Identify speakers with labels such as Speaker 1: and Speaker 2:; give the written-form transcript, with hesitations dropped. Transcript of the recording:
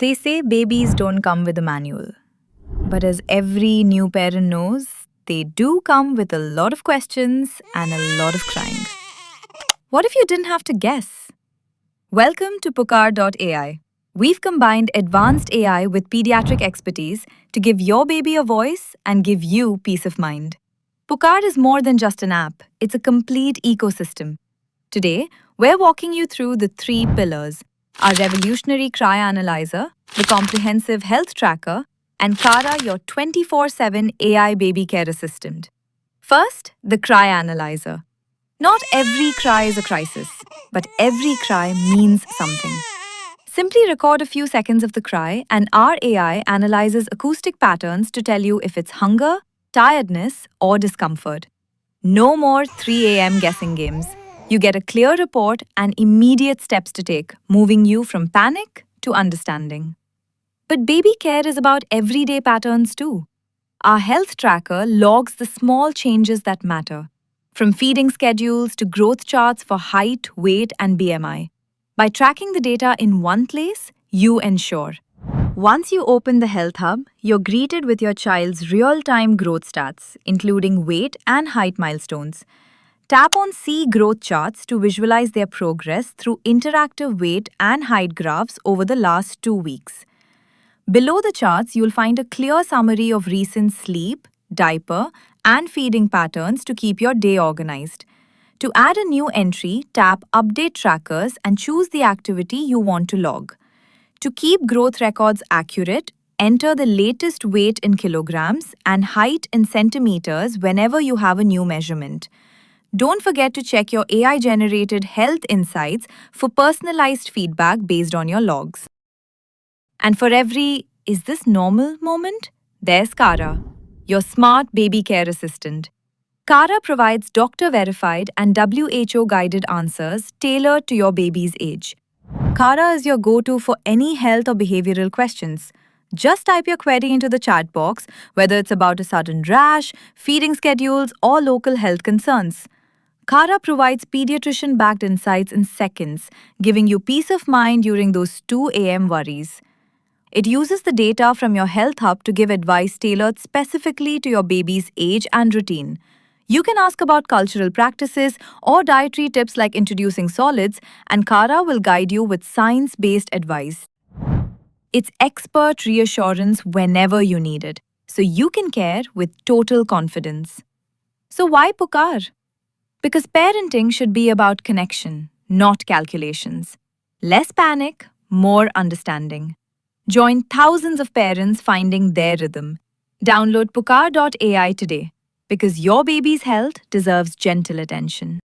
Speaker 1: They say babies don't come with a manual. But as every new parent knows, they do come with a lot of questions and a lot of crying. What if you didn't have to guess? Welcome to Pukar.ai. We've combined advanced AI with pediatric expertise to give your baby a voice and give you peace of mind. Pukar is more than just an app, it's a complete ecosystem. Today, we're walking you through the three pillars: our revolutionary Cry Analyzer, the comprehensive health tracker, and Kara, your 24/7 AI baby care assistant. First, the Cry Analyzer. Not every cry is a crisis, but every cry means something. Simply record a few seconds of the cry, and our AI analyzes acoustic patterns to tell you if it's hunger, tiredness, or discomfort. No more 3 a.m. guessing games. You get a clear report and immediate steps to take, moving you from panic to understanding. But baby care is about everyday patterns too. Our health tracker logs the small changes that matter, from feeding schedules to growth charts for height, weight, and BMI. By tracking the data in one place, you ensure. Once you open the Health Hub, you're greeted with your child's real-time growth stats, including weight and height milestones. Tap on See Growth Charts to visualize their progress through interactive weight and height graphs over the last 2 weeks. Below the charts, you'll find a clear summary of recent sleep, diaper, and feeding patterns to keep your day organized. To add a new entry, tap Update Trackers and choose the activity you want to log. To keep growth records accurate, enter the latest weight in kilograms and height in centimeters whenever you have a new measurement. Don't forget to check your AI-generated health insights for personalized feedback based on your logs. And for every "is this normal" moment, there's Kara, your smart baby care assistant. Kara provides doctor-verified and WHO-guided answers tailored to your baby's age. Kara is your go-to for any health or behavioral questions. Just type your query into the chat box, whether it's about a sudden rash, feeding schedules, or local health concerns. Kara provides pediatrician-backed insights in seconds, giving you peace of mind during those 2 a.m. worries. It uses the data from your Health Hub to give advice tailored specifically to your baby's age and routine. You can ask about cultural practices or dietary tips like introducing solids, and Kara will guide you with science-based advice. It's expert reassurance whenever you need it, so you can care with total confidence. So why Pukar? Because parenting should be about connection, not calculations. Less panic, more understanding. Join thousands of parents finding their rhythm. Download Pukar.ai today, because your baby's health deserves gentle attention.